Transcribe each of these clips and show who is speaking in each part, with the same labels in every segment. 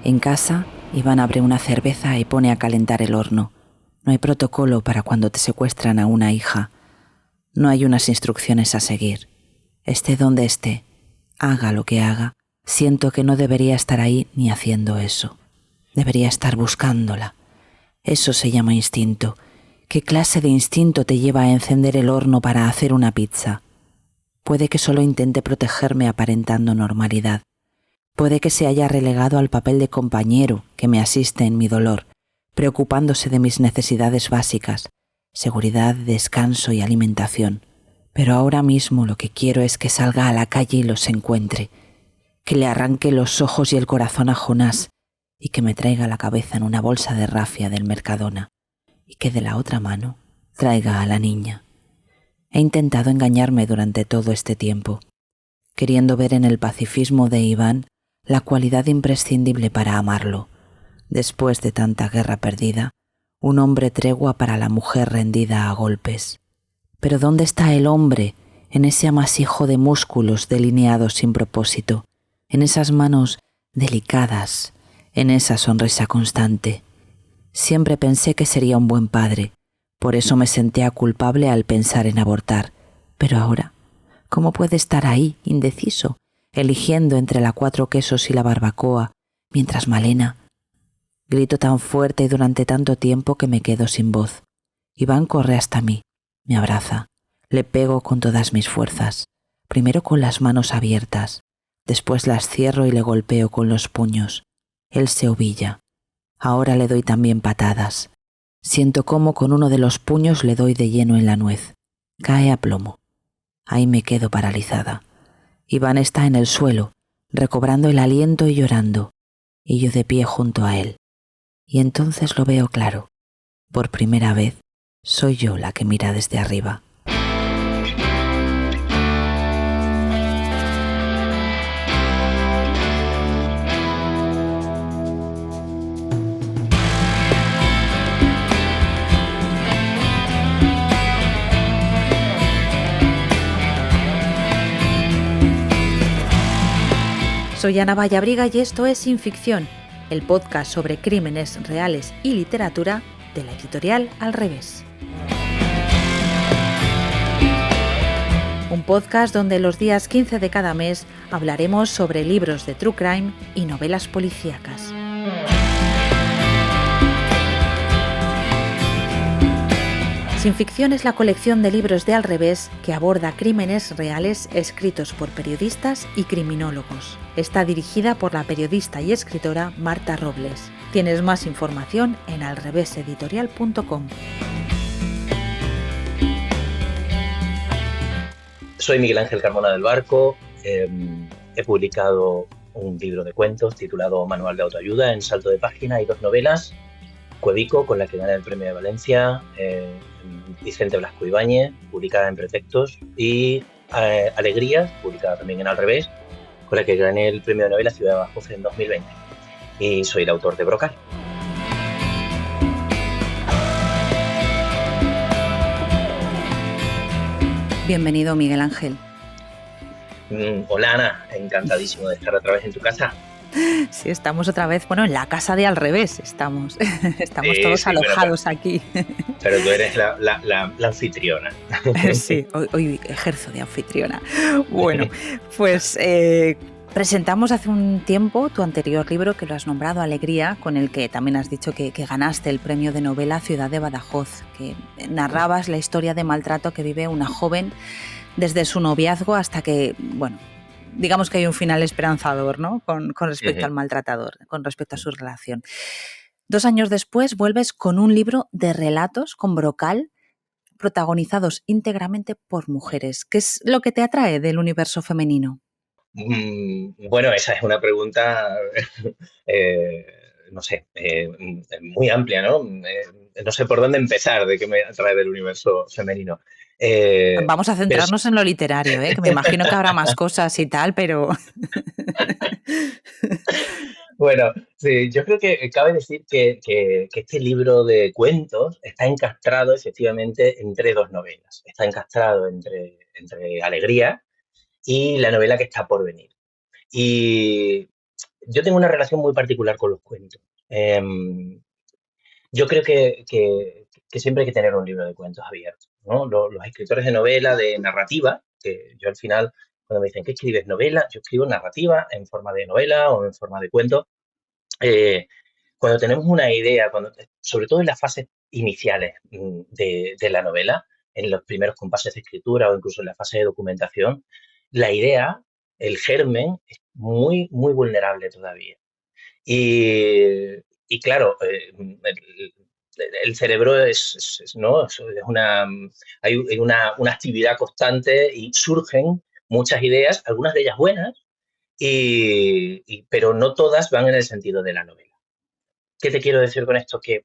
Speaker 1: En casa, Iván abre una cerveza y pone a calentar el horno. No hay protocolo para cuando te secuestran a una hija. No hay unas instrucciones a seguir. Esté donde esté, haga lo que haga, siento que no debería estar ahí ni haciendo eso. Debería estar buscándola. Eso se llama instinto. ¿Qué clase de instinto te lleva a encender el horno para hacer una pizza? Puede que solo intente protegerme aparentando normalidad. Puede que se haya relegado al papel de compañero que me asiste en mi dolor, preocupándose de mis necesidades básicas, seguridad, descanso y alimentación. Pero ahora mismo lo que quiero es que salga a la calle y los encuentre, que le arranque los ojos y el corazón a Jonás y que me traiga la cabeza en una bolsa de rafia del Mercadona y que de la otra mano traiga a la niña. He intentado engañarme durante todo este tiempo, queriendo ver en el pacifismo de Iván la cualidad imprescindible para amarlo. Después de tanta guerra perdida, un hombre tregua para la mujer rendida a golpes. Pero ¿dónde está el hombre en ese amasijo de músculos delineados sin propósito, en esas manos delicadas, en esa sonrisa constante? Siempre pensé que sería un buen padre, por eso me sentía culpable al pensar en abortar. Pero ahora, ¿cómo puede estar ahí, indeciso, eligiendo entre la cuatro quesos y la barbacoa, mientras Malena? Grito tan fuerte y durante tanto tiempo que me quedo sin voz. Iván corre hasta mí, me abraza, le pego con todas mis fuerzas, primero con las manos abiertas, después las cierro y le golpeo con los puños. Él se ovilla. Ahora le doy también patadas. Siento cómo con uno de los puños le doy de lleno en la nuez. Cae a plomo. Ahí me quedo paralizada. Iván está en el suelo, recobrando el aliento y llorando, y yo de pie junto a él. Y entonces lo veo claro. Por primera vez, soy yo la que mira desde arriba.
Speaker 2: Soy Ana Vallabriga y esto es Sin Ficción, el podcast sobre crímenes reales y literatura de la editorial Al Revés. Un podcast donde los días 15 de cada mes hablaremos sobre libros de true crime y novelas policíacas. Sin Ficción es la colección de libros de Al Revés que aborda crímenes reales escritos por periodistas y criminólogos. Está dirigida por la periodista y escritora Marta Robles. Tienes más información en alreveseditorial.com.
Speaker 3: Soy Miguel Ángel Carmona del Barco. He publicado un libro de cuentos titulado Manual de Autoayuda en salto de página y 2 novelas. Cuevico, con la que gané el premio de Valencia, Vicente Blasco Ibáñez, publicada en Pretextos, y Alegrías, publicada también en Al Revés, con la que gané el premio de novela Ciudad de Badajoz en 2020. Y soy el autor de Brocal.
Speaker 2: Bienvenido, Miguel Ángel.
Speaker 3: Hola, Ana, encantadísimo de estar otra vez en tu casa.
Speaker 2: Sí, estamos otra vez, en la casa de Al Revés estamos todos alojados aquí.
Speaker 3: Pero tú eres la anfitriona.
Speaker 2: Sí, hoy ejerzo de anfitriona. Bueno, pues presentamos hace un tiempo tu anterior libro, que lo has nombrado Alegría, con el que también has dicho que ganaste el premio de novela Ciudad de Badajoz, que narrabas la historia de maltrato que vive una joven desde su noviazgo hasta que, digamos que hay un final esperanzador, ¿no? Con respecto al maltratador, con respecto a su relación. 2 años después vuelves con un libro de relatos con Brocal, protagonizados íntegramente por mujeres. ¿Qué es lo que te atrae del universo femenino?
Speaker 3: Bueno, esa es una pregunta, muy amplia, ¿no? No sé por dónde empezar de qué me atrae del universo femenino.
Speaker 2: Vamos a centrarnos en lo literario, que me imagino que habrá más cosas y tal, pero...
Speaker 3: Bueno, sí, yo creo que cabe decir que este libro de cuentos está encastrado efectivamente entre 2 novelas. Está encastrado entre Alegría y la novela que está por venir. Y yo tengo una relación muy particular con los cuentos. Yo creo que siempre hay que tener un libro de cuentos abierto, ¿no? Los escritores de novela, de narrativa, que yo al final, cuando me dicen, ¿qué escribes novela? Yo escribo narrativa en forma de novela o en forma de cuento. Cuando tenemos una idea, sobre todo en las fases iniciales de la novela, en los primeros compases de escritura o incluso en la fase de documentación, la idea, el germen, es muy, muy vulnerable todavía. Y claro, el cerebro ¿no? Hay una actividad constante y surgen muchas ideas, algunas de ellas buenas, pero no todas van en el sentido de la novela. ¿Qué te quiero decir con esto? Que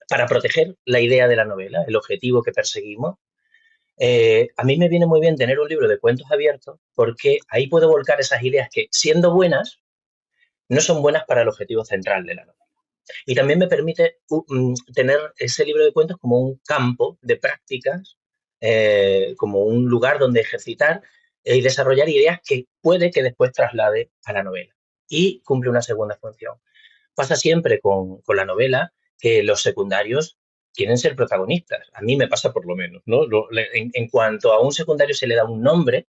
Speaker 3: para proteger la idea de la novela, el objetivo que perseguimos, a mí me viene muy bien tener un libro de cuentos abiertos porque ahí puedo volcar esas ideas que, siendo buenas, no son buenas para el objetivo central de la novela. Y también me permite tener ese libro de cuentos como un campo de prácticas, como un lugar donde ejercitar y desarrollar ideas que puede que después traslade a la novela. Y cumple una segunda función. Pasa siempre con la novela que los secundarios quieren ser protagonistas. A mí me pasa por lo menos, ¿no? En cuanto a un secundario se le da un nombre,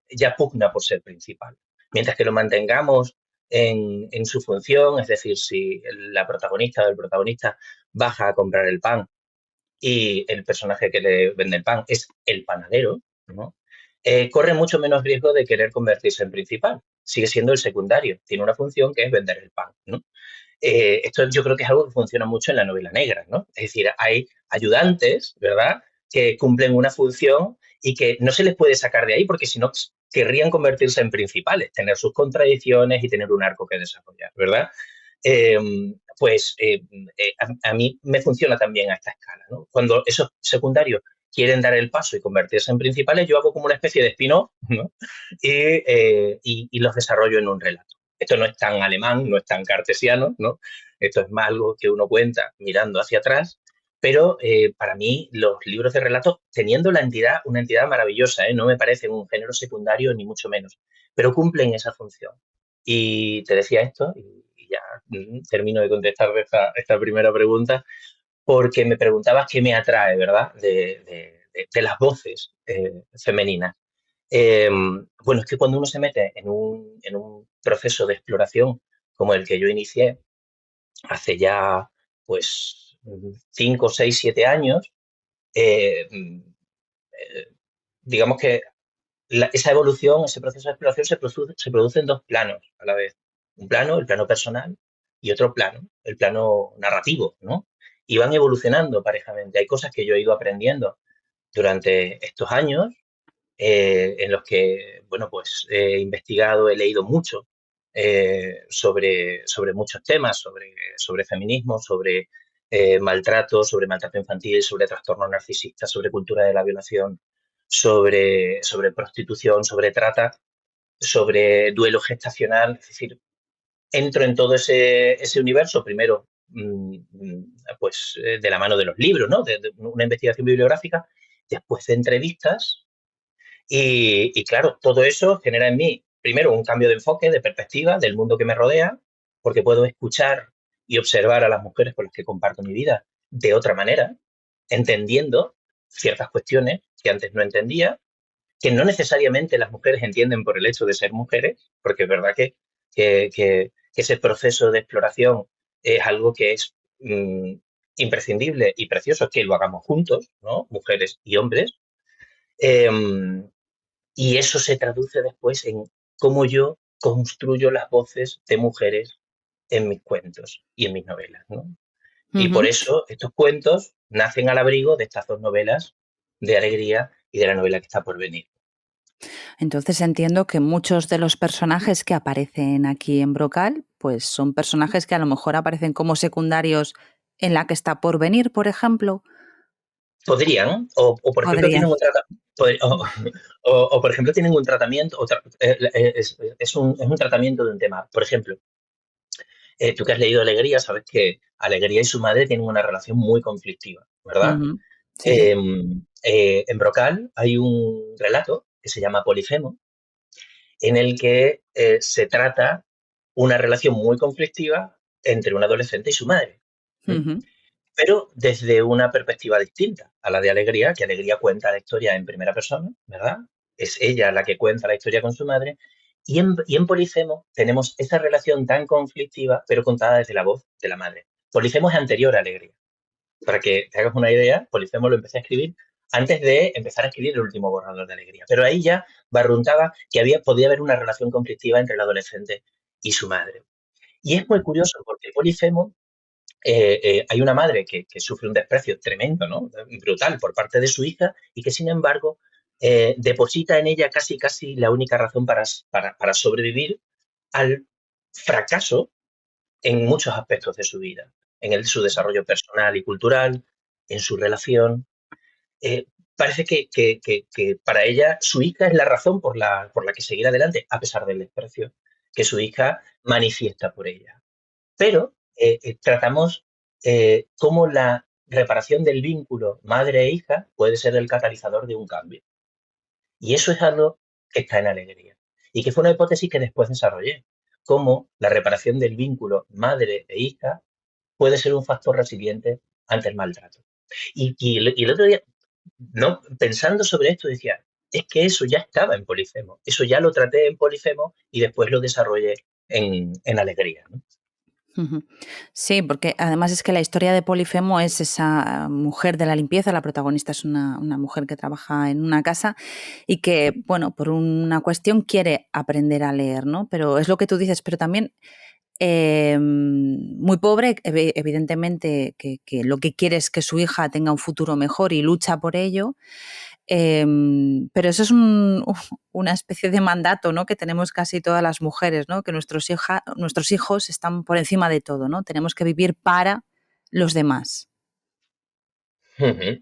Speaker 3: ya pugna por ser principal. Mientras que lo mantengamos en su función, es decir, si la protagonista o el protagonista baja a comprar el pan y el personaje que le vende el pan es el panadero, ¿no? Corre mucho menos riesgo de querer convertirse en principal. Sigue siendo el secundario, tiene una función que es vender el pan, ¿no? Esto yo creo que es algo que funciona mucho en la novela negra, ¿no? Es decir, hay ayudantes, ¿verdad?, que cumplen una función y que no se les puede sacar de ahí porque si no querrían convertirse en principales, tener sus contradicciones y tener un arco que desarrollar, ¿verdad? A mí me funciona también a esta escala, ¿no? Cuando esos secundarios quieren dar el paso y convertirse en principales, yo hago como una especie de spin-off, ¿no? Y los desarrollo en un relato. Esto no es tan alemán, no es tan cartesiano, ¿no? Esto es más algo que uno cuenta mirando hacia atrás, pero para mí los libros de relatos, teniendo una entidad maravillosa, no me parecen un género secundario ni mucho menos, pero cumplen esa función. Y te decía esto, y ya termino de contestar esta primera pregunta, porque me preguntabas qué me atrae, ¿verdad?, de las voces femeninas. Bueno, es que cuando uno se mete en un proceso de exploración como el que yo inicié hace ya, pues, 5, 6, 7 años, eh, digamos que esa evolución, ese proceso de exploración se produce en dos planos a la vez. Un plano, el plano personal, y otro plano, el plano narrativo, ¿no? Y van evolucionando parejamente. Hay cosas que yo he ido aprendiendo durante estos años en los que, bueno, pues he investigado, he leído mucho sobre muchos temas, sobre feminismo, sobre sobre maltrato infantil, sobre trastorno narcisista, sobre cultura de la violación, sobre prostitución, sobre trata, sobre duelo gestacional. Es decir, entro en todo ese universo, primero, pues de la mano de los libros, ¿no? De una investigación bibliográfica, después de entrevistas y claro, todo eso genera en mí, primero, un cambio de enfoque, de perspectiva del mundo que me rodea, porque puedo escuchar y observar a las mujeres con las que comparto mi vida de otra manera, entendiendo ciertas cuestiones que antes no entendía, que no necesariamente las mujeres entienden por el hecho de ser mujeres, porque es verdad que ese proceso de exploración es algo que es imprescindible y precioso que lo hagamos juntos, ¿no? Mujeres y hombres. Y eso se traduce después en cómo yo construyo las voces de mujeres en mis cuentos y en mis novelas, ¿no? Y por
Speaker 2: Ujú.
Speaker 3: eso estos cuentos nacen al abrigo de estas dos novelas de Alegría y de la novela que está por venir.
Speaker 2: Entonces entiendo que muchos de los personajes que aparecen aquí en Brocal, pues son personajes que a lo mejor aparecen como secundarios en la que está por venir, por ejemplo.
Speaker 3: Podrían, o por ejemplo
Speaker 2: Podrían.
Speaker 3: tienen un por ejemplo tienen un tratamiento, es un tratamiento de un tema. Por ejemplo, tú que has leído Alegría, sabes que Alegría y su madre tienen una relación muy conflictiva, ¿verdad?
Speaker 2: Ujú. Sí, sí.
Speaker 3: En Brocal hay un relato que se llama Polifemo, en el que se trata una relación muy conflictiva entre un adolescente y su madre.
Speaker 2: Ujú.
Speaker 3: Pero desde una perspectiva distinta a la de Alegría, que Alegría cuenta la historia en primera persona, ¿verdad? Es ella la que cuenta la historia con su madre. Y en Polifemo tenemos esa relación tan conflictiva, pero contada desde la voz de la madre. Polifemo es anterior a Alegría. Para que te hagas una idea, Polifemo lo empecé a escribir antes de empezar a escribir el último borrador de Alegría. Pero ahí ya barruntaba que podía haber una relación conflictiva entre el adolescente y su madre. Y es muy curioso porque Polifemo hay una madre que sufre un desprecio tremendo, ¿no? Brutal por parte de su hija y que sin embargo deposita en ella casi la única razón para sobrevivir al fracaso en muchos aspectos de su vida, su desarrollo personal y cultural, en su relación. Eh, Parece que para ella su hija es la razón por la que seguir adelante, a pesar del desprecio que su hija manifiesta por ella. Pero tratamos cómo la reparación del vínculo madre e hija puede ser el catalizador de un cambio. Y eso es algo que está en Alegría. Y que fue una hipótesis que después desarrollé. Cómo la reparación del vínculo madre e hija puede ser un factor resiliente ante el maltrato. Y el otro día, no, pensando sobre esto, decía, es que eso ya estaba en Polifemo. Eso ya lo traté en Polifemo y después lo desarrollé en Alegría, ¿no?
Speaker 2: Ujú. Sí, porque además es que la historia de Polifemo es esa mujer de la limpieza, la protagonista es una mujer que trabaja en una casa y que, bueno, por una cuestión quiere aprender a leer, ¿no? Pero es lo que tú dices, pero también muy pobre, evidentemente que lo que quiere es que su hija tenga un futuro mejor y lucha por ello. Pero eso es una especie de mandato, ¿no? Que tenemos casi todas las mujeres, ¿no? Que nuestros hijos están por encima de todo, ¿no? Tenemos que vivir para los demás.
Speaker 3: Ujú.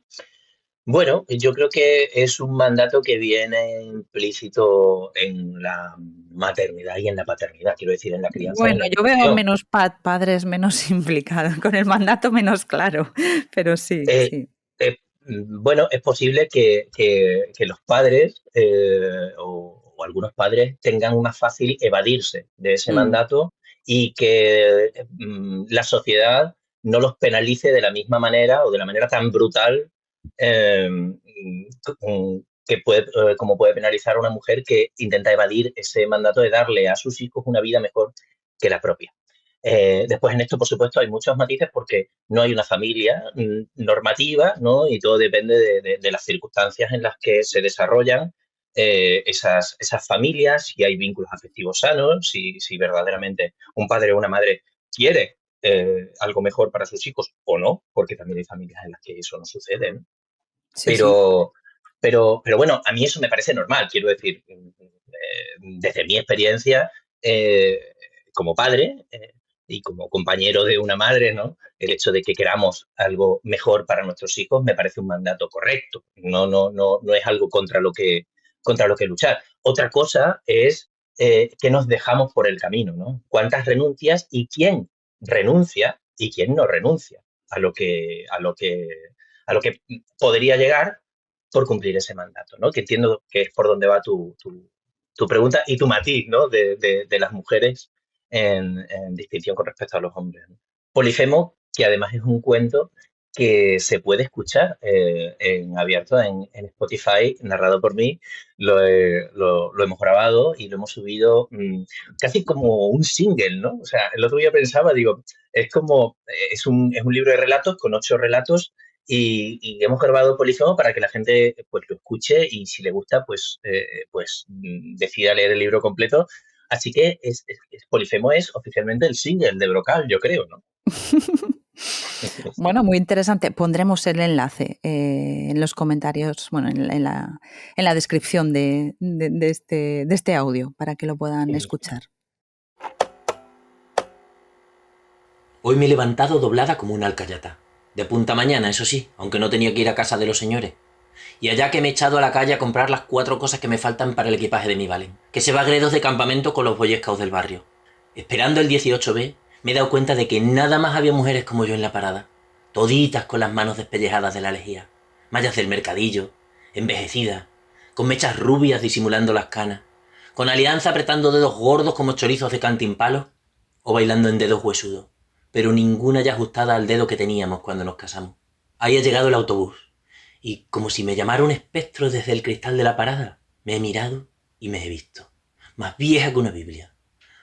Speaker 3: Bueno, yo creo que es un mandato que viene implícito en la maternidad y en la paternidad, quiero decir, en la crianza y en
Speaker 2: Bueno,
Speaker 3: la
Speaker 2: yo veo
Speaker 3: educación.
Speaker 2: menos padres menos implicados, con el mandato menos claro, pero sí,
Speaker 3: Eh,
Speaker 2: sí.
Speaker 3: bueno, es posible que los padres o algunos padres tengan más fácil evadirse de ese
Speaker 2: Mm,
Speaker 3: mandato y que la sociedad no los penalice de la misma manera o de la manera tan brutal eh, como puede penalizar a una mujer que intenta evadir ese mandato de darle a sus hijos una vida mejor que la propia. Después en esto, por supuesto, hay muchos matices porque no hay una familia normativa, ¿no? Y todo depende de las circunstancias en las que se desarrollan esas familias, si hay vínculos afectivos sanos, si verdaderamente un padre o una madre quiere algo mejor para sus hijos o no, porque también hay familias en las que eso no sucede, ¿no?
Speaker 2: sí, sí.
Speaker 3: Pero, pero bueno, a mí eso me parece normal, quiero decir, desde mi experiencia como padre y como compañero de una madre, ¿no? El hecho de que queramos algo mejor para nuestros hijos me parece un mandato correcto. No es algo contra lo que luchar. Otra cosa es que nos dejamos por el camino, ¿no? ¿Cuántas renuncias y quién renuncia y quién no renuncia a lo que podría llegar por cumplir ese mandato, ¿no? Que entiendo que es por donde va tu pregunta y tu matiz, ¿no? De las mujeres en distinción con respecto a los hombres, ¿no? Polifemo, que además es un cuento que se puede escuchar en abierto en Spotify, narrado por mí. Lo hemos grabado y lo hemos subido casi como un single, ¿no? O sea, el otro día pensaba, digo, es un libro de relatos con 8 relatos y hemos grabado Polifemo para que la gente pues lo escuche y si le gusta pues decida leer el libro completo. Así que Polifemo es oficialmente el single de Brocal, yo creo, ¿no?
Speaker 2: Bueno, muy interesante. Pondremos el enlace en los comentarios, bueno, en la descripción de este audio para que lo puedan escuchar.
Speaker 4: Hoy me he levantado doblada como una alcayata. De punta mañana, eso sí, aunque no tenía que ir a casa de los señores. Y allá que me he echado a la calle a comprar las 4 cosas que me faltan para el equipaje de mi Valen, que se va a Gredos de campamento con los Boy Scouts del barrio. Esperando el 18B, me he dado cuenta de que nada más había mujeres como yo en la parada. Toditas con las manos despellejadas de la lejía, mallas del mercadillo, envejecidas, con mechas rubias disimulando las canas, con alianza apretando dedos gordos como chorizos de cantimpalos o bailando en dedos huesudos, pero ninguna ya ajustada al dedo que teníamos cuando nos casamos. Ahí ha llegado el autobús, y como si me llamara un espectro desde el cristal de la parada, me he mirado y me he visto. Más vieja que una Biblia,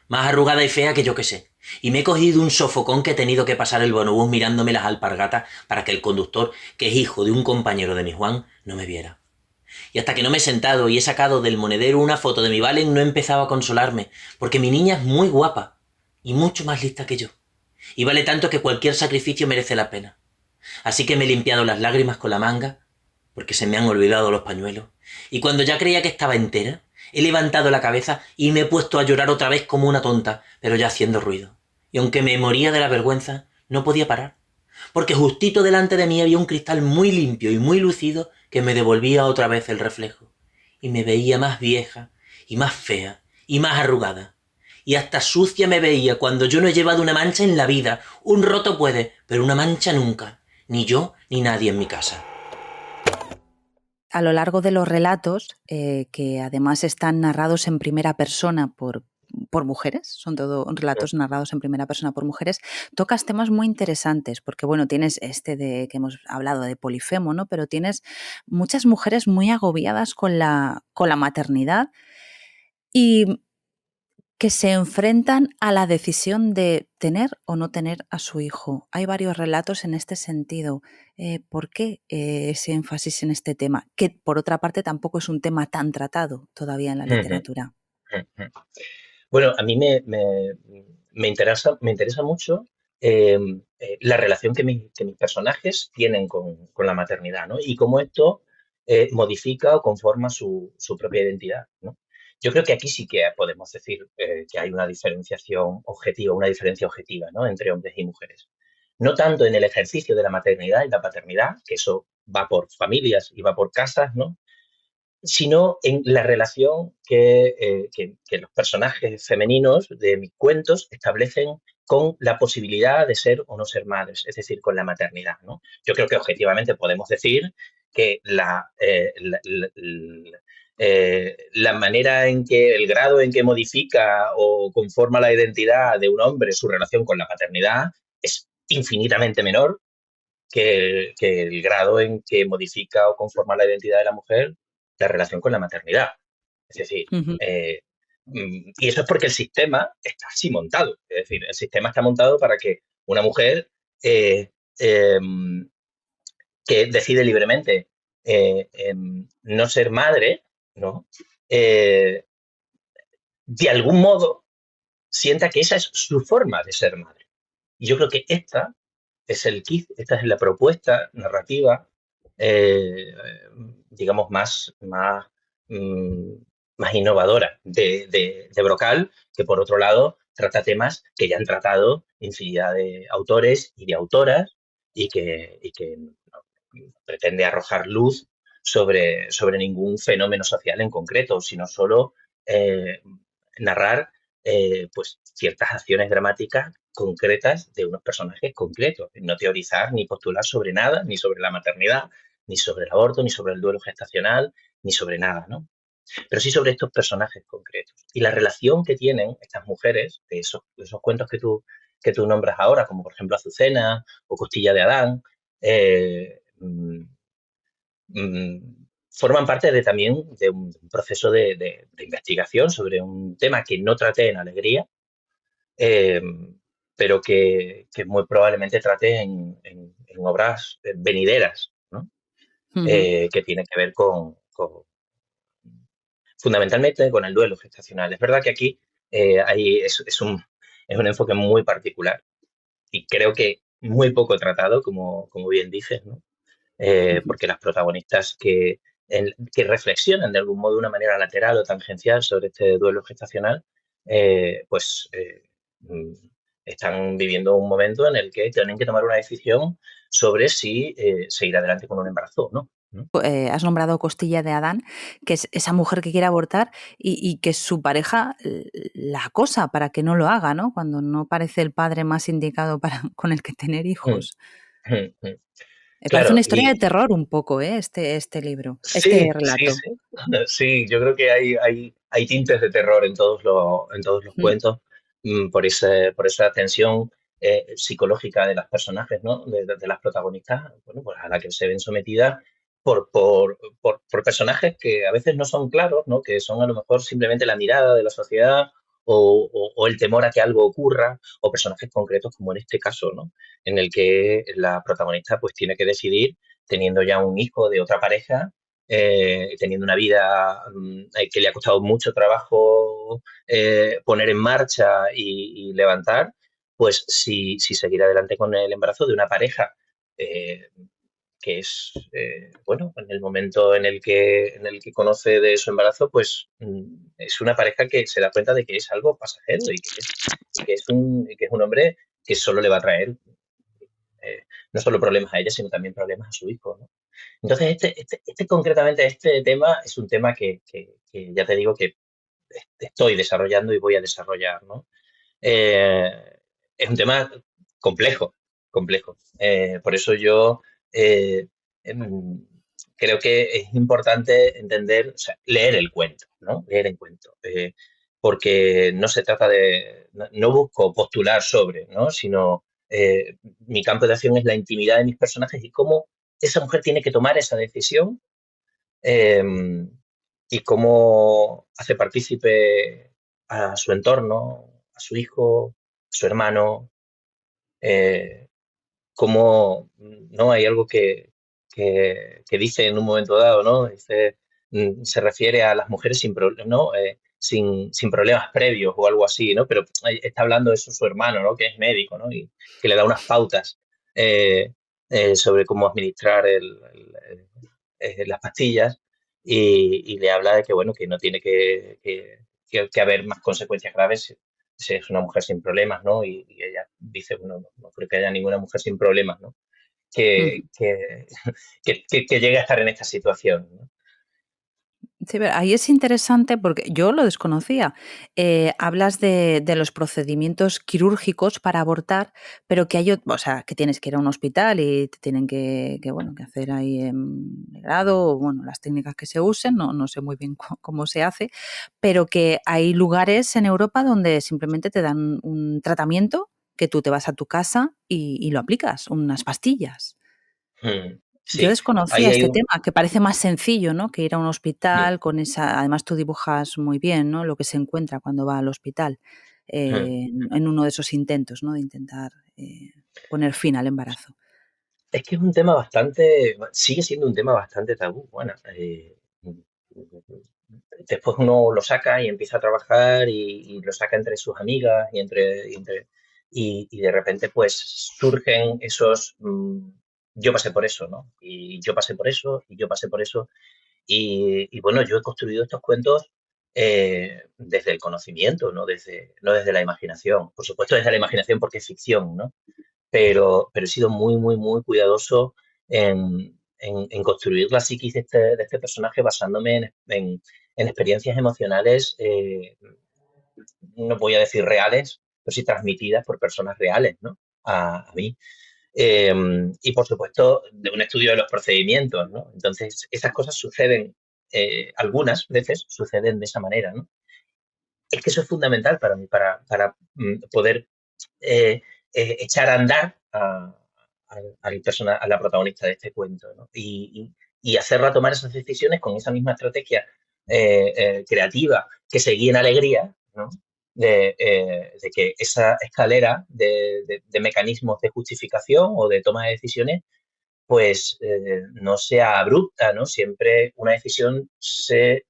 Speaker 4: más arrugada y fea que yo que sé. Y me he cogido un sofocón que he tenido que pasar el bonobús mirándome las alpargatas para que el conductor, que es hijo de un compañero de mi Juan, no me viera. Y hasta que no me he sentado y he sacado del monedero una foto de mi Valen, no he empezado a consolarme, porque mi niña es muy guapa y mucho más lista que yo. Y vale tanto que cualquier sacrificio merece la pena. Así que me he limpiado las lágrimas con la manga, porque se me han olvidado los pañuelos. Y cuando ya creía que estaba entera, he levantado la cabeza y me he puesto a llorar otra vez como una tonta, pero ya haciendo ruido. Y aunque me moría de la vergüenza, no podía parar, porque justito delante de mí había un cristal muy limpio y muy lucido que me devolvía otra vez el reflejo. Y me veía más vieja, y más fea, y más arrugada. Y hasta sucia me veía cuando yo no he llevado una mancha en la vida. Un roto puede, pero una mancha nunca. Ni yo ni nadie en mi casa.
Speaker 2: A lo largo de los relatos, que además están narrados en primera persona por mujeres, son todos relatos narrados en primera persona por mujeres, tocas temas muy interesantes, porque bueno, tienes este de que hemos hablado de Polifemo, ¿no? Pero tienes muchas mujeres muy agobiadas con la maternidad y que se enfrentan a la decisión de tener o no tener a su hijo. Hay varios relatos en este sentido. ¿Por qué ese énfasis en este tema? Que por otra parte tampoco es un tema tan tratado todavía en la literatura.
Speaker 3: Bueno, a mí me interesa mucho la relación que mis personajes tienen con la maternidad, ¿no? Y cómo esto modifica o conforma su propia identidad, ¿no? Yo creo que aquí sí que podemos decir que hay una diferenciación objetiva, una diferencia objetiva, ¿no? Entre hombres y mujeres. No tanto en el ejercicio de la maternidad y la paternidad, que eso va por familias y va por casas, ¿no? Sino en la relación que los personajes femeninos de mis cuentos establecen con la posibilidad de ser o no ser madres, es decir, con la maternidad, ¿no? Yo creo que objetivamente podemos decir que la manera en que, el grado en que modifica o conforma la identidad de un hombre su relación con la paternidad es infinitamente menor que el grado en que modifica o conforma la identidad de la mujer la relación con la maternidad. Es decir, y eso es porque el sistema está así montado. Es decir, el sistema está montado para que una mujer que decide libremente no ser madre, ¿no? De algún modo sienta que esa es su forma de ser madre. Y yo creo que esta es la propuesta narrativa, digamos, más innovadora de Brocal, que por otro lado trata temas que ya han tratado infinidad de autores y de autoras y que no pretende arrojar luz sobre ningún fenómeno social en concreto, sino solo narrar pues ciertas acciones dramáticas concretas de unos personajes concretos, no teorizar ni postular sobre nada, ni sobre la maternidad, ni sobre el aborto, ni sobre el duelo gestacional, ni sobre nada, ¿no? Pero sí sobre estos personajes concretos. Y la relación que tienen estas mujeres, de esos cuentos que tú nombras ahora, como por ejemplo Azucena o Costilla de Adán, forman parte también de un proceso de investigación sobre un tema que no traté en Alegría, pero que muy probablemente trate en obras venideras, ¿no? Que tienen que ver fundamentalmente con el duelo gestacional. Es verdad que aquí es un enfoque muy particular y creo que muy poco tratado, como bien dices, ¿no? Porque las protagonistas que reflexionan de algún modo de una manera lateral o tangencial sobre este duelo gestacional, están viviendo un momento en el que tienen que tomar una decisión sobre si seguir adelante con un embarazo o no.
Speaker 2: Has nombrado Costilla de Adán, que es esa mujer que quiere abortar y que su pareja la acosa para que no lo haga, ¿no? Cuando no parece el padre más indicado con el que tener hijos. Me parece una historia de terror un poco, este libro, este relato.
Speaker 3: Sí, yo creo que hay tintes de terror en todos los cuentos, por esa tensión psicológica de las personajes, ¿no? De las protagonistas, bueno, pues a la que se ven sometidas por personajes que a veces no son claros, ¿no? Que son a lo mejor simplemente la mirada de la sociedad o el temor a que algo ocurra, o personajes concretos como en este caso, ¿no? En el que la protagonista pues tiene que decidir, teniendo ya un hijo de otra pareja, teniendo una vida que le ha costado mucho trabajo poner en marcha y levantar, pues si seguir adelante con el embarazo de una pareja eh, que es, bueno, en el momento en el que conoce de su embarazo, pues es una pareja que se da cuenta de que es algo pasajero y que es un hombre que solo le va a traer no solo problemas a ella, sino también problemas a su hijo, ¿no? Entonces, concretamente, este tema es un tema que ya te digo que estoy desarrollando y voy a desarrollar, ¿no? Eh, es un tema complejo, complejo. Por eso yo eh, em, creo que es importante entender, o sea, leer el cuento, ¿no? Leer el cuento. Porque no se trata de, no busco postular sobre, ¿no? Sino mi campo de acción es la intimidad de mis personajes y cómo esa mujer tiene que tomar esa decisión eh, y cómo hace partícipe a su entorno, a su hijo, a su hermano, eh, cómo no hay algo que dice en un momento dado, ¿no? Dice, se refiere a las mujeres ¿no? Sin problemas previos o algo así, ¿no? Pero está hablando de eso su hermano, ¿no? Que es médico, ¿no? Y que le da unas pautas eh, sobre cómo administrar las pastillas y le habla de que, bueno, que no tiene que haber más consecuencias graves si es una mujer sin problemas, ¿no? Y ella dice, bueno, no creo que haya ninguna mujer sin problemas, ¿no? Que,
Speaker 2: Ujú.
Speaker 3: que, que llegue a estar en esta situación, ¿no?
Speaker 2: Sí, pero ahí es interesante porque yo lo desconocía. Hablas de los procedimientos quirúrgicos para abortar, pero que hay, o sea, que tienes que ir a un hospital y te tienen bueno, que hacer ahí grado o bueno, las técnicas que se usen, no sé muy bien cómo se hace, pero que hay lugares en Europa donde simplemente te dan un tratamiento que tú te vas a tu casa y lo aplicas, unas pastillas. Yo
Speaker 3: Sí,
Speaker 2: desconocía
Speaker 3: ahí hay
Speaker 2: este
Speaker 3: un...
Speaker 2: tema, que parece más sencillo, ¿no? Que ir a un
Speaker 3: mm,
Speaker 2: hospital con esa además tú dibujas muy bien, ¿no? Lo que se encuentra cuando va al hospital,
Speaker 3: mm.
Speaker 2: en uno de esos intentos, ¿no? De intentar, poner fin al embarazo.
Speaker 3: Es que es un tema bastante, sigue siendo un tema bastante tabú. Bueno, después uno lo saca y empieza a trabajar y lo saca entre sus amigas y de repente pues surgen esos, yo pasé por eso, ¿no? Y yo pasé por eso, y yo pasé por eso. Y bueno, yo he construido estos cuentos desde el conocimiento, no desde la imaginación. Por supuesto desde la imaginación porque es ficción, ¿no? Pero he sido muy, muy, muy cuidadoso en construir la psiquis de este personaje basándome en experiencias emocionales, no voy a decir reales, pero sí transmitidas por personas reales, ¿no? A mí. Eh, y por supuesto, de un estudio de los procedimientos, ¿no? Entonces, esas cosas suceden, algunas veces suceden de esa manera, ¿no? Es que eso es fundamental para mí, para poder eh, echar a andar a la protagonista de este cuento, ¿no? Y hacerla tomar esas decisiones con esa misma estrategia creativa que seguía en Alegría, ¿no? De que esa escalera de mecanismos de justificación o de toma de decisiones pues no sea abrupta, ¿no? Siempre una decisión se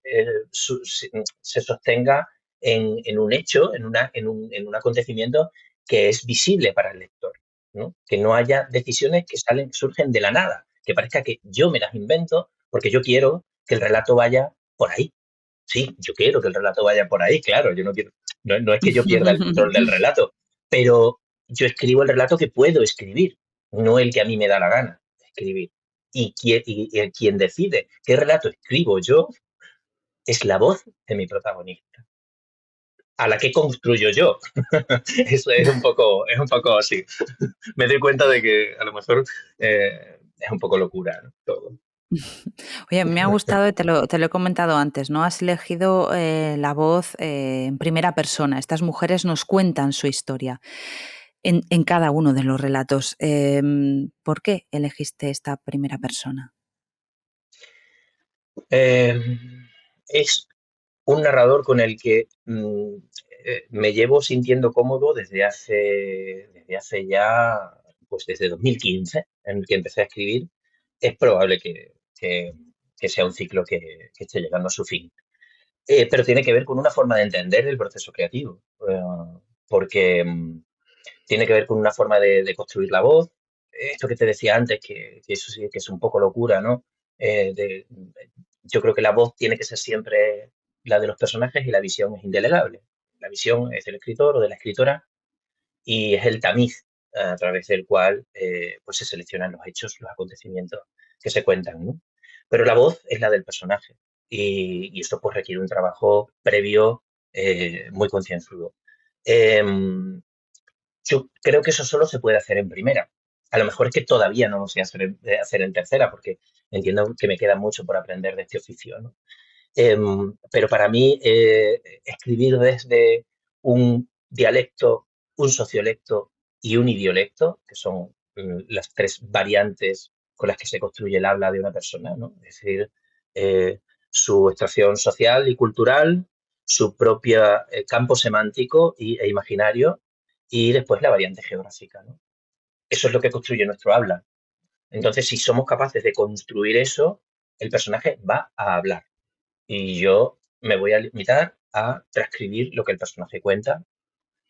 Speaker 3: sostenga en un hecho, en un acontecimiento que es visible para el lector, ¿no? Que no haya decisiones que surgen de la nada, que parezca que yo me las invento porque yo quiero que el relato vaya por ahí. Sí, yo quiero que el relato vaya por ahí, claro, yo no quiero, no es que yo pierda el control del relato, pero yo escribo el relato que puedo escribir, no el que a mí me da la gana escribir. Y quien decide qué relato escribo yo es la voz de mi protagonista, a la que construyo yo. Eso es un poco así. Me doy cuenta de que a lo mejor es un poco locura, ¿no? Todo.
Speaker 2: Oye, me ha gustado, y te lo he comentado antes, ¿no? Has elegido la voz en primera persona. Estas mujeres nos cuentan su historia en cada uno de los relatos. ¿Por qué elegiste esta primera persona?
Speaker 3: Eh, es un narrador con el que me llevo sintiendo cómodo desde hace ya, pues desde 2015, en el que empecé a escribir. Es probable que sea un ciclo que esté llegando a su fin. Pero tiene que ver con una forma de entender el proceso creativo, porque tiene que ver con una forma de construir la voz. Esto que te decía antes, que eso sí que es un poco locura, ¿no? Yo creo que la voz tiene que ser siempre la de los personajes y la visión es indelegable. La visión es del escritor o de la escritora y es el tamiz a través del cual pues se seleccionan los hechos, los acontecimientos que se cuentan, ¿no? Pero la voz es la del personaje y esto pues requiere un trabajo previo muy concienzudo. Em, yo creo que eso solo se puede hacer en primera. A lo mejor es que todavía no lo sé hacer en tercera, porque entiendo que me queda mucho por aprender de este oficio, ¿no? Pero para mí, escribir desde un dialecto, un sociolecto y un idiolecto, que son las tres variantes con las que se construye el habla de una persona, ¿no? Es decir, eh, su extracción social y cultural, su propio campo semántico e imaginario y después la variante geográfica, ¿no? Eso es lo que construye nuestro habla. Entonces, si somos capaces de construir eso, el personaje va a hablar y yo me voy a limitar a transcribir lo que el personaje cuenta,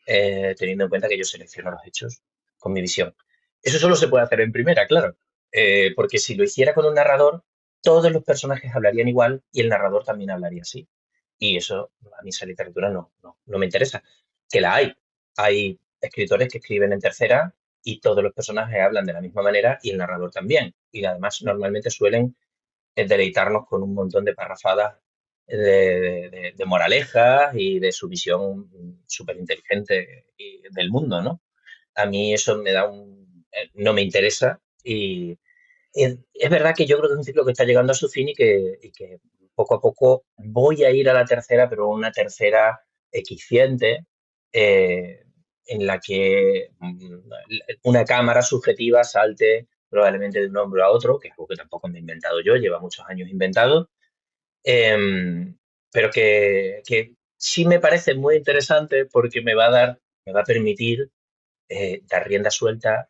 Speaker 3: teniendo en cuenta que yo selecciono los hechos con mi visión. Eso solo se puede hacer en primera, claro, porque si lo hiciera con un narrador, todos los personajes hablarían igual y el narrador también hablaría así. Y eso, a mí esa literatura no me interesa. Que la hay. Hay escritores que escriben en tercera y todos los personajes hablan de la misma manera y el narrador también. Y además normalmente suelen deleitarnos con un montón de parrafadas de moralejas y de su visión súper inteligente del mundo, ¿no? A mí eso no me interesa y es verdad que yo creo que es un ciclo que está llegando a su fin y que poco a poco voy a ir a la tercera, pero una tercera eficiente, eh, en la que una cámara subjetiva salte probablemente de un hombro a otro, que es algo que tampoco me he inventado yo, lleva muchos años inventado, pero que sí me parece muy interesante porque me va a permitir dar rienda suelta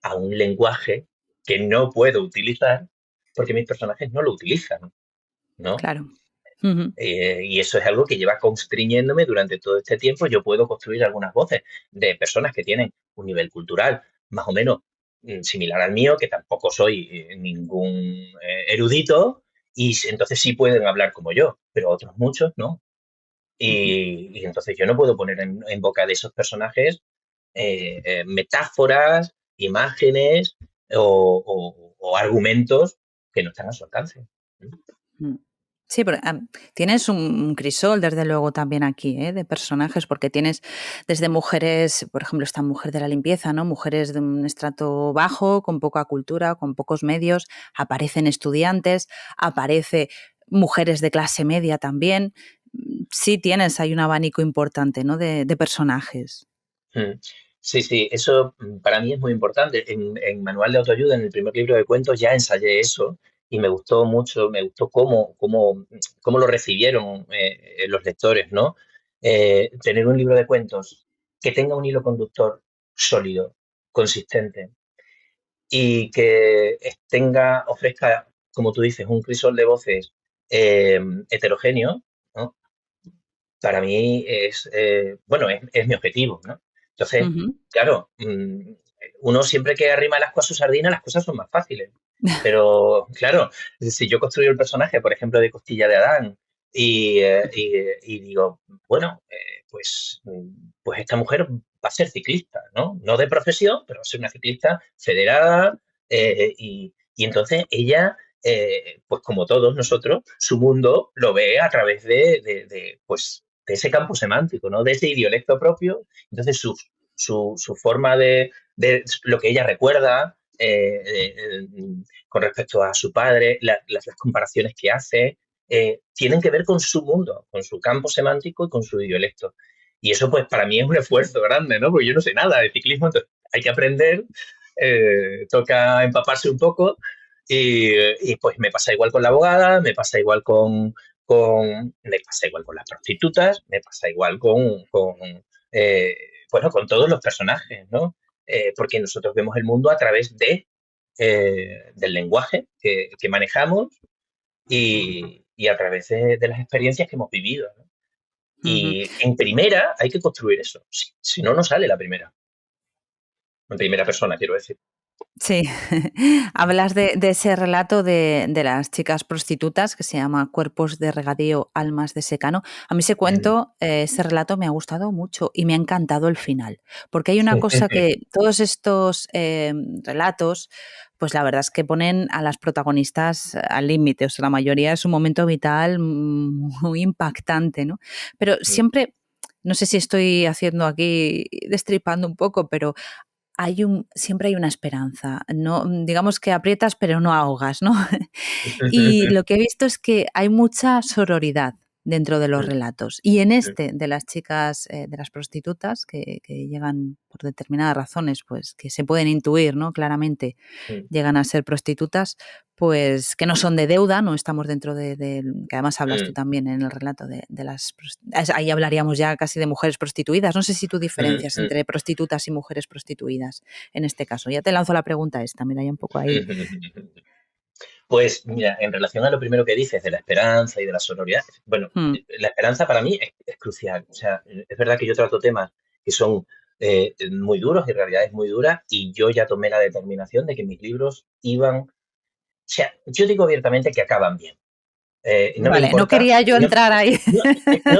Speaker 3: a un lenguaje que no puedo utilizar porque mis personajes no lo utilizan, ¿no?
Speaker 2: Claro. Ujú.
Speaker 3: Y eso es algo que lleva constriñéndome durante todo este tiempo. Yo puedo construir algunas voces de personas que tienen un nivel cultural más o menos similar al mío, que tampoco soy ningún erudito, y entonces sí pueden hablar como yo, pero otros muchos no.
Speaker 2: Ujú.
Speaker 3: Y entonces yo no puedo poner en boca de esos personajes metáforas, imágenes o argumentos que no están a su alcance.
Speaker 2: Mm. Sí, pero tienes un crisol, desde luego, también aquí, ¿eh? De personajes, porque tienes desde mujeres, por ejemplo, esta mujer de la limpieza, ¿no? Mujeres de un estrato bajo, con poca cultura, con pocos medios, aparecen estudiantes, aparece mujeres de clase media también. Sí tienes, hay un abanico importante, ¿no? De personajes.
Speaker 3: Mm. Sí, sí, eso para mí es muy importante. En Manual de Autoayuda, en el primer libro de cuentos, ya ensayé eso y me gustó mucho, me gustó cómo lo recibieron los lectores, ¿no? Tener un libro de cuentos que tenga un hilo conductor sólido, consistente, y que ofrezca, como tú dices, un crisol de voces heterogéneo, ¿no? Para mí bueno, es mi objetivo, ¿no? Entonces,
Speaker 2: Ujú.
Speaker 3: claro, uno siempre que arrima las cosas a su sardina, las cosas son más fáciles. Pero, claro, si yo construyo el personaje, por ejemplo, de Costilla de Adán, y digo, bueno, pues esta mujer va a ser ciclista, ¿no? No de profesión, pero va a ser una ciclista federada, y entonces ella pues como todos nosotros, su mundo lo ve a través pues, de ese campo semántico, ¿no? De ese idiolecto propio. Entonces, su forma de lo que ella recuerda, con respecto a su padre, las comparaciones que hace, tienen que ver con su mundo, con su campo semántico y con su dialecto. Y eso, pues, para mí es un esfuerzo grande, ¿no? Porque yo no sé nada de ciclismo, entonces hay que aprender, toca empaparse un poco y, pues me pasa igual con la abogada, me pasa igual me pasa igual con las prostitutas, me pasa igual eh, bueno, con todos los personajes, ¿no? Porque nosotros vemos el mundo a través del lenguaje que manejamos y a través de las experiencias que hemos vivido, ¿no?
Speaker 2: Ujú.
Speaker 3: Y en primera hay que construir eso. Si no, no sale la primera. En primera persona, quiero decir.
Speaker 2: Sí, hablas de ese relato de las chicas prostitutas que se llama Cuerpos de regadío, almas de secano. A mí ese
Speaker 3: Mm.
Speaker 2: cuento, ese relato me ha gustado mucho y me ha encantado el final, porque hay una cosa que todos estos relatos, pues la verdad es que ponen a las protagonistas al límite, o sea, la mayoría es un momento vital muy impactante, ¿no? Pero siempre, no sé si estoy haciendo aquí, destripando un poco, pero siempre hay una esperanza, no, digamos que aprietas pero no ahogas, ¿no? Y lo que he visto es que hay mucha sororidad dentro de los relatos. Y en este de las chicas, de las prostitutas que llegan por determinadas razones, pues que se pueden intuir, ¿no? Claramente llegan a ser prostitutas, pues que no son de deuda, no estamos dentro que además hablas tú también en el relato de ahí hablaríamos ya casi de mujeres prostituidas. No sé si tú diferencias entre prostitutas y mujeres prostituidas en este caso. Ya te lanzo la pregunta esta, mira, ya un poco ahí.
Speaker 3: Pues mira, en relación a lo primero que dices de la esperanza y de la sororidad, bueno,
Speaker 2: Mm,
Speaker 3: la esperanza para mí es crucial. O sea, es verdad que yo trato temas que son muy duros y realidades muy duras y yo ya tomé la determinación de que mis libros o sea, yo digo abiertamente que acaban bien. No me
Speaker 2: vale, no
Speaker 3: importa,
Speaker 2: quería yo entrar ahí,
Speaker 3: no,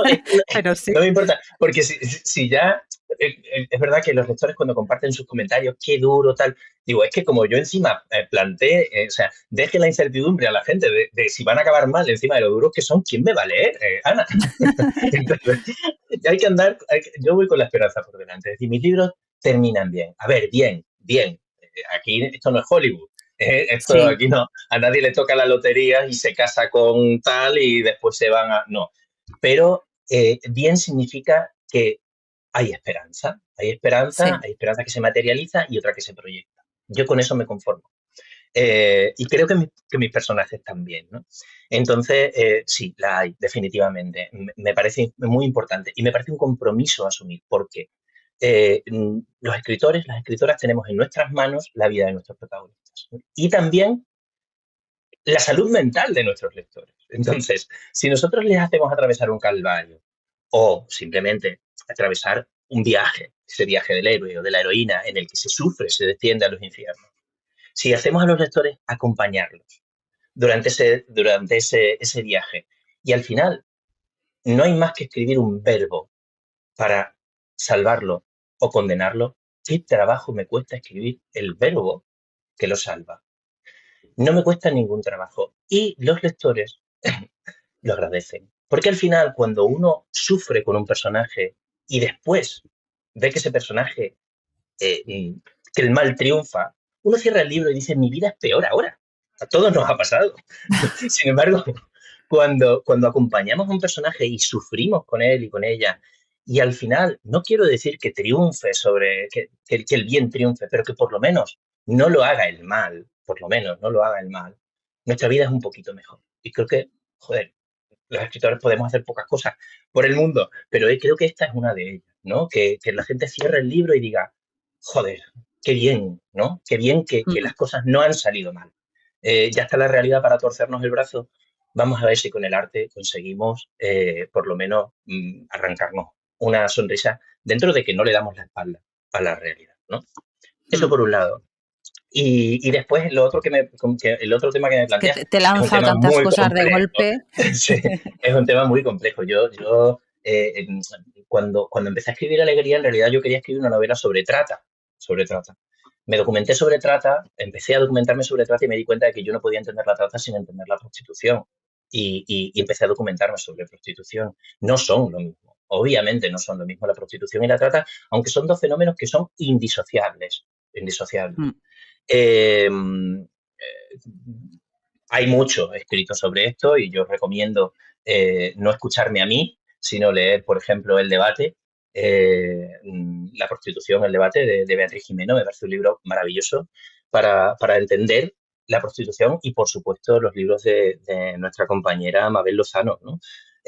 Speaker 3: es que
Speaker 2: pero sí.
Speaker 3: no me importa, porque si ya, es verdad que los lectores cuando comparten sus comentarios, qué duro, tal, digo, es que como yo encima planteé, o sea, deje la incertidumbre a la gente de si van a acabar mal encima de lo duros que son, ¿quién me va a leer, Ana? Entonces, hay que andar, yo voy con la esperanza por delante, es decir, mis libros terminan bien, a ver, bien, bien, aquí esto no es Hollywood, esto
Speaker 2: Sí,
Speaker 3: aquí no, a nadie le toca la lotería y se casa con tal y después se van a... No, pero bien significa que
Speaker 2: sí.
Speaker 3: hay esperanza que se materializa y otra que se proyecta. Yo con eso me conformo. Y creo que mis personajes también, ¿no? Entonces, sí, la hay, definitivamente. Me parece muy importante y me parece un compromiso asumir, porque los escritores, las escritoras tenemos en nuestras manos la vida de nuestros protagonistas, ¿no? Y también la salud mental de nuestros lectores. Entonces, si nosotros les hacemos atravesar un calvario o simplemente atravesar un viaje, ese viaje del héroe o de la heroína en el que se sufre, se desciende a los infiernos, si hacemos a los lectores acompañarlos durante ese viaje y al final no hay más que escribir un verbo para salvarlo o condenarlo, ¿qué trabajo me cuesta escribir el verbo que lo salva? No me cuesta ningún trabajo. Y los lectores lo agradecen. Porque al final, cuando uno sufre con un personaje y después ve que ese personaje, que el mal triunfa, uno cierra el libro y dice, mi vida es peor ahora. A todos nos ha pasado. Sin embargo, cuando acompañamos a un personaje y sufrimos con él y con ella, y al final, no quiero decir que triunfe que el bien triunfe, pero que por lo menos no lo haga el mal, por lo menos no lo haga el mal, nuestra vida es un poquito mejor. Y creo que, joder, los escritores podemos hacer pocas cosas por el mundo, pero creo que esta es una de ellas, ¿no? Que la gente cierre el libro y diga, joder, qué bien, ¿no? Qué bien que
Speaker 2: Mm.
Speaker 3: las cosas no han salido mal. Ya está la realidad para torcernos el brazo. Vamos a ver si con el arte conseguimos por lo menos arrancarnos una sonrisa dentro de que no le damos la espalda a la realidad, ¿no? Eso
Speaker 2: Mm.
Speaker 3: por un lado. Y después el otro tema que me
Speaker 2: Es que
Speaker 3: planteas
Speaker 2: te he
Speaker 3: es un
Speaker 2: lanzado
Speaker 3: tema
Speaker 2: tantas
Speaker 3: muy
Speaker 2: cosas de
Speaker 3: complejo.
Speaker 2: golpe.
Speaker 3: Sí, es un tema muy complejo. Cuando empecé a escribir Alegría, en realidad yo quería escribir una novela sobre trata. Me documenté sobre trata, empecé a documentarme sobre trata y me di cuenta de que yo no podía entender la trata sin entender la prostitución. Y empecé a documentarme sobre prostitución. No son lo mismo. Obviamente no son lo mismo la prostitución y la trata, aunque son dos fenómenos que son indisociables. Indisociables.
Speaker 2: Mm.
Speaker 3: Eh, Hay mucho escrito sobre esto y yo recomiendo no escucharme a mí, sino leer, por ejemplo, El debate, La prostitución, el debate de Beatriz Gimeno. Me parece un libro maravilloso para entender la prostitución y, por supuesto, los libros de nuestra compañera Mabel Lozano, ¿no?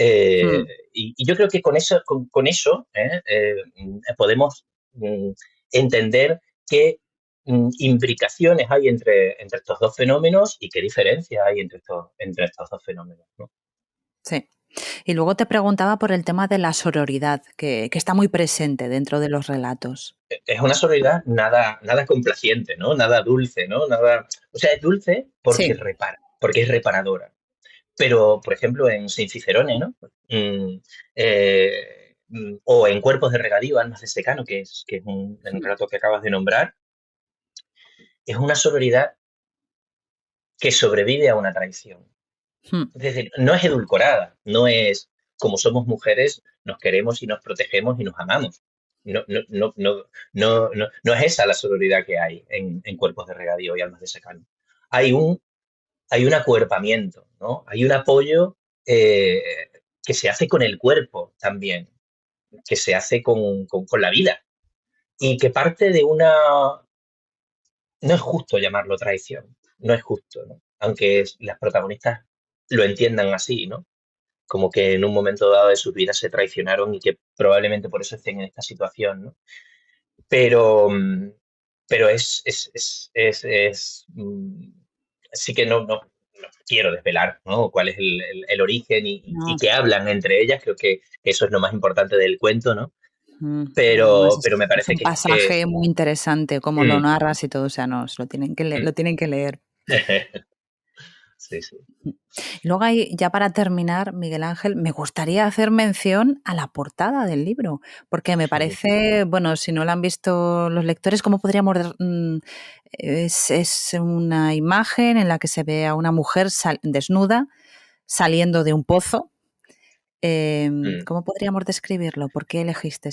Speaker 3: Eh,
Speaker 2: Hmm.
Speaker 3: y yo creo que con eso, podemos entender qué imbricaciones hay entre estos dos fenómenos y qué diferencias hay entre estos dos fenómenos, ¿no?
Speaker 2: Sí. Y luego te preguntaba por el tema de la sororidad, que está muy presente dentro de los relatos.
Speaker 3: Es una sororidad nada complaciente, ¿no? Nada dulce, ¿no? O sea, es dulce porque
Speaker 2: Sí.
Speaker 3: repara, porque es reparadora. Pero, por ejemplo, en Sin Cicerone, ¿no? O en Cuerpos de regadío, Almas de secano, que es un
Speaker 2: Hmm.
Speaker 3: relato que acabas de nombrar, es una sororidad que sobrevive a una traición.
Speaker 2: Hmm.
Speaker 3: Es decir, no es edulcorada, no es como somos mujeres, nos queremos y nos protegemos y nos amamos. No es esa la sororidad que hay en Cuerpos de regadío y Almas de secano. Hay un acuerpamiento, ¿no? Hay un apoyo eh, que se hace con el cuerpo también, que se hace con la vida y que parte de una... No es justo llamarlo traición, no es justo, ¿no? Aunque las protagonistas lo entiendan así, ¿no? Como que en un momento dado de sus vidas se traicionaron y que probablemente por eso estén en esta situación, ¿no? Pero, pero sí que no quiero desvelar, ¿no? Cuál es el origen y
Speaker 2: No,
Speaker 3: que hablan entre ellas. Creo que eso es lo más importante del cuento, ¿no?
Speaker 2: además
Speaker 3: Pero me
Speaker 2: es
Speaker 3: parece
Speaker 2: un
Speaker 3: que
Speaker 2: pasaje muy interesante, como lo
Speaker 3: mm,
Speaker 2: narras y todo, o sea, nos lo tienen que
Speaker 3: mm.
Speaker 2: lo tienen que leer.
Speaker 3: Sí, sí.
Speaker 2: Y luego hay, ya para terminar, Miguel Ángel, me gustaría hacer mención a la portada del libro, porque me parece, bueno, si no la han visto los lectores, ¿cómo podríamos...? Es una imagen en la que se ve a una mujer desnuda saliendo de un pozo.
Speaker 3: Mm.
Speaker 2: ¿Cómo podríamos describirlo? ¿Por qué elegiste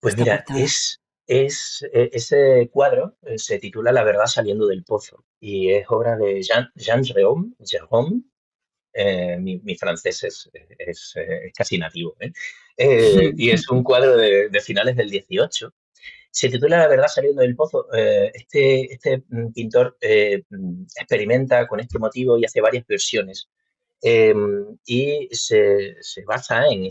Speaker 3: Pues
Speaker 2: esta
Speaker 3: mira,
Speaker 2: portada?
Speaker 3: ese cuadro se titula La verdad saliendo del pozo y es obra de Jean Jérôme. Mi francés es casi nativo, ¿eh? Y es un cuadro de finales del 18. Se titula La verdad saliendo del pozo. Este pintor experimenta con este motivo y hace varias versiones. Eh, y se basa en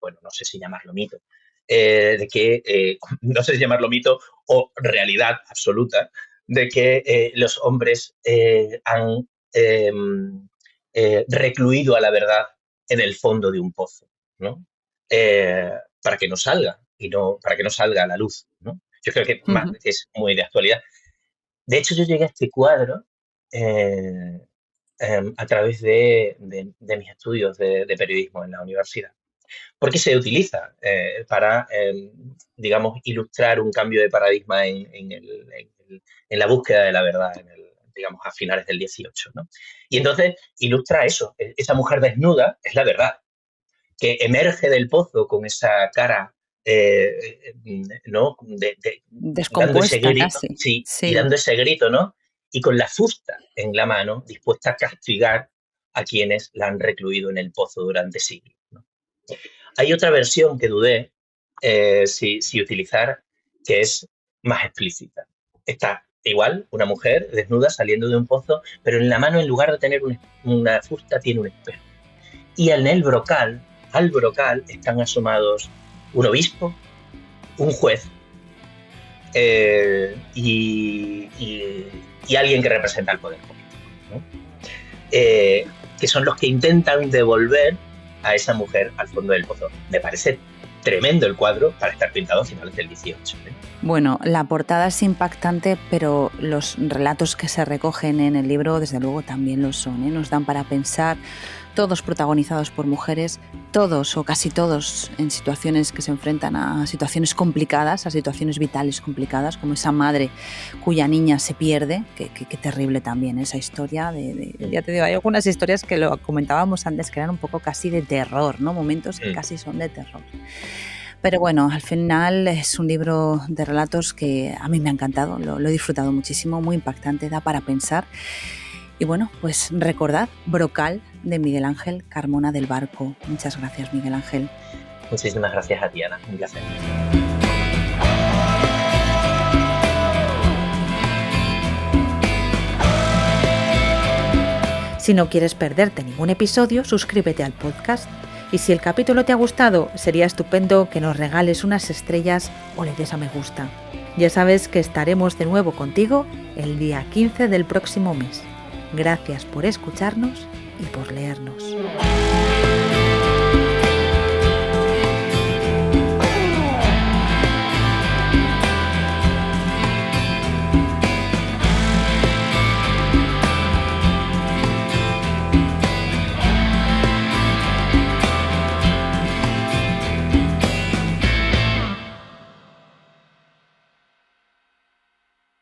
Speaker 3: bueno, no sé si llamarlo mito, de que, no sé si llamarlo mito o realidad absoluta, de que los hombres han recluido a la verdad en el fondo de un pozo, ¿no? Para que no salga para que no salga a la luz, ¿no? Yo creo que es muy de actualidad. De hecho, yo llegué a este cuadro eh, a través de mis estudios de periodismo en la universidad, porque se utiliza para, digamos, ilustrar un cambio de paradigma en la búsqueda de la verdad, digamos, a finales del 18, ¿no? Y entonces ilustra eso, esa mujer desnuda es la verdad, que emerge del pozo con esa cara, ¿no? Dando ese
Speaker 2: Descompuesta
Speaker 3: grito,
Speaker 2: casi,
Speaker 3: sí, y
Speaker 2: sí.
Speaker 3: dando ese grito, ¿no? Y con la fusta en la mano, dispuesta a castigar a quienes la han recluido en el pozo durante siglos, ¿no? Hay otra versión que dudé si utilizar, que es más explícita. Está igual, una mujer desnuda saliendo de un pozo, pero en la mano, en lugar de tener una fusta, tiene un espejo. Y en el brocal, al brocal, están asomados un obispo, un juez y alguien que representa al poder político, ¿no? Que son los que intentan devolver a esa mujer al fondo del pozo. Me parece tremendo el cuadro para estar pintado a finales del 18.
Speaker 2: Bueno, la portada es impactante, pero los relatos que se recogen en el libro, desde luego, también lo son, ¿eh? Nos dan para pensar, todos protagonizados por mujeres, todos o casi todos en situaciones que se enfrentan a situaciones complicadas, a situaciones vitales complicadas, como esa madre cuya niña se pierde, que terrible también esa historia. Ya te digo, hay algunas historias que lo comentábamos antes que eran un poco casi de terror, ¿no? Momentos que casi son de terror. Pero bueno, al final es un libro de relatos que a mí me ha encantado, lo he disfrutado muchísimo, muy impactante, da para pensar. Y bueno, pues recordad, Brocal, de Miguel Ángel Carmona del Barco. Muchas gracias, Miguel Ángel.
Speaker 3: Muchísimas gracias a ti, Ana. Un placer.
Speaker 2: Si no quieres perderte ningún episodio, suscríbete al podcast. Y si el capítulo te ha gustado, sería estupendo que nos regales unas estrellas o le des a me gusta. Ya sabes que estaremos de nuevo contigo el día 15 del próximo mes. Gracias por escucharnos y por leer.